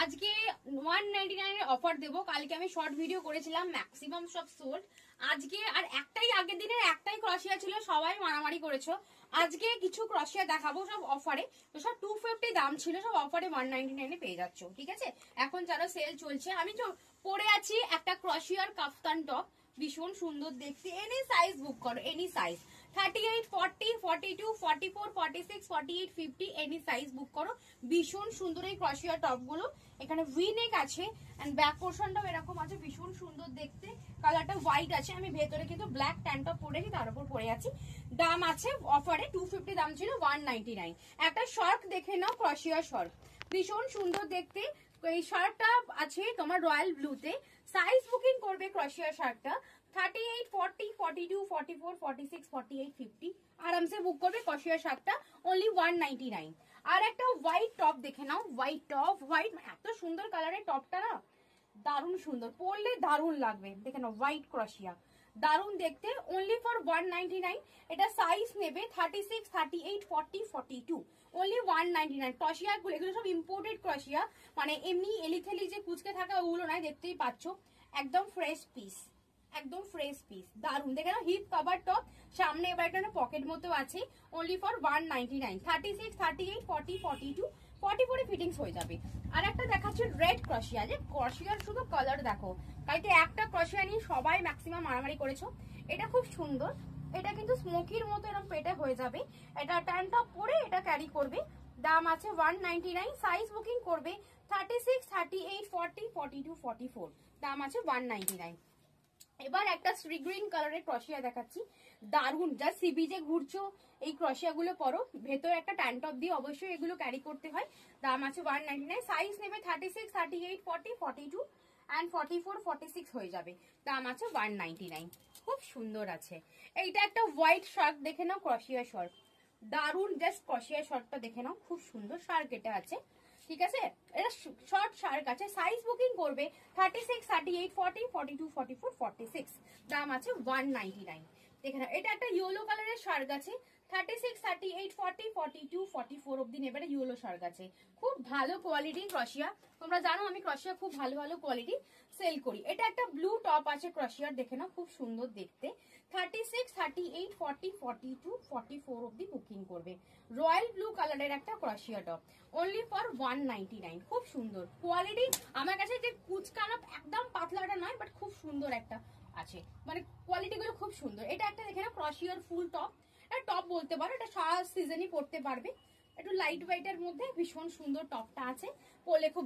আজকে 199 এর অফার দেবো। কালকে আমি শর্ট ভিডিও করেছিলাম, ম্যাক্সিমাম সব সোল্ড। আজকে আর একটাই, আগের দিনের একটাই ক্রশিয়া ছিল, সবাই মারামারি করেছো। আজকে কিছু ক্রশিয়া দেখাবো সব অফারে, তো সব 250 দাম ছিল, সব অফারে 199 এ পেয়ে যাচ্ছ। ঠিক আছে, এখন যারা সেল চলছে। আমি পরে আছি একটা ক্রশিয়ার কাফতান টপ, ভীষণ সুন্দর দেখতে। এনি সাইজ বুক করো, এনি সাইজ 38, 40, 42, 44, 46, 48, 50 এনি সাইজ বুক করো। ভীষণ সুন্দর এই ক্রশিয়া টপ গুলো। এখানে ভি নেক আছে এন্ড ব্যাক পোর্শনটাও এরকম আছে, ভীষণ সুন্দর দেখতে। কালারটা হোয়াইট আছে, আমি ভেতরে কিন্তু ব্ল্যাক ট্যান টপ পরেছি, তার উপর পরে আছি। দাম আছে অফারে 250, দাম ছিল 199। একটা শর্ট দেখে নাও, ক্রশিয়া শর্ট, ভীষণ সুন্দর দেখতে। এই শার্টটা আছে তোমার রয়্যাল ব্লুতে। সাইজ বুকিং করবে ক্রশিয়া শার্টটা 38, 40, 42, 44, 46, 48, 50 আরামসে বুক করবে ক্রশিয়া শার্টটা, অনলি 199। আর একটা হোয়াইট টপ দেখে নাও, হোয়াইট টপ, হোয়াইট এত সুন্দর কালারের টপটা না, দারুণ সুন্দর, পরলে দারুণ লাগবে। দেখে নাও হোয়াইট ক্রশিয়া, দারুণ দেখতে, অনলি ফর 199। এটা সাইজ নেবে 36, 38, 40, 42, অনলি 199। ক্রশিয়া গুলো এগুলো সব ইম্পোর্টেড ক্রশিয়া, মানে এমনি এলিথেলি যে কুচকে থাকা ওগুলো নয়, দেখতেই পাচ্ছ একদম ফ্রেশ পিস, একদম ফ্রেশ পিস, দারুন। দেখে নাও হিপ কভার টপ, সামনে এবার একটা পকেট মতো আছে, অনলি ফর 199। 36, 38, 40, 42, 44 ফিটিংস হয়ে যাবে। আর একটা দেখাচ্ছি রেড ক্রশিয়া, যে ক্রশিয়ার শুধু কালার দেখো। কালকে একটা ক্রশিয়া নিয়ে সবাই ম্যাক্সিমাম মারামারি করেছো। এটা খুব সুন্দর, এটা কিন্তু স্মোকির মতো এরকম পেটে হয়ে যাবে। এটা ট্যান টপ পরে এটা ক্যারি করবে। দাম আছে 199। সাইজ বুকিং করবে 36, 38, 40, 42, 44, দাম আছে 199। এবার একটা সি গ্রিন কালারের ক্রশিয়া দেখাচ্ছি, দারুন। যা সিবিজে ঘুরছো এই ক্রশিয়া গুলো পরো, ভেতরে একটা ট্যান টপ দিয়ে অবশ্যই এগুলো ক্যারি করতে হয়। দাম আছে 199। সাইজ নেবে 36, 38, 40, 42 and 44, 46 হয়ে যাবে। দাম আছে 199। খুব সুন্দর আছে। এইটা একটা হোয়াইট শার্ট দেখে নাও, ক্রশিয়া শার্ট, দারুন। জাস্ট ক্রশিয়া শার্টটা দেখে নাও, খুব সুন্দর শার্ট এটা আছে। ঠিক আছে, এটা শর্ট শার্ট আছে। সাইজ বুকিং করবে 36, 38, 40, 42, 44, 46, দাম আছে 199। দেখে নাও, এটা একটা ইয়েলো কালারের শার্ট আছে, 36, 38, 40, 42, 44 অব্দি নেবে। ইয়েলো শার্ট আছে, খুব ভালো কোয়ালিটি ক্রশিয়া। তোমরা জানো আমি ক্রশিয়া খুব ভালো ভালো কোয়ালিটি সেল করি। এটা একটা ব্লু টপ আছে ক্রশিয়ার, দেখে নাও খুব সুন্দর দেখতে। 36, 38, 40, 42, 44 অব্দি বুকিং করবে। রয়্যাল ব্লু কালারের একটা ক্রশিয়া টপ, অনলি ফর 199। খুব সুন্দর কোয়ালিটি। আমার কাছে যে কুচকানো একদম পাতলাটা নয়, বাট খুব সুন্দর একটা আছে, মানে কোয়ালিটি গুলো খুব সুন্দর। এটা একটা দেখে নাও ক্রশিয়ার ফুল টপ, এটা টপ বলতে পারো, এটা সারা সিজনই পরতে পারবে। একটু লাইট ওয়েটের মধ্যে ভীষণ সুন্দর টপটা আছে, পরলে খুব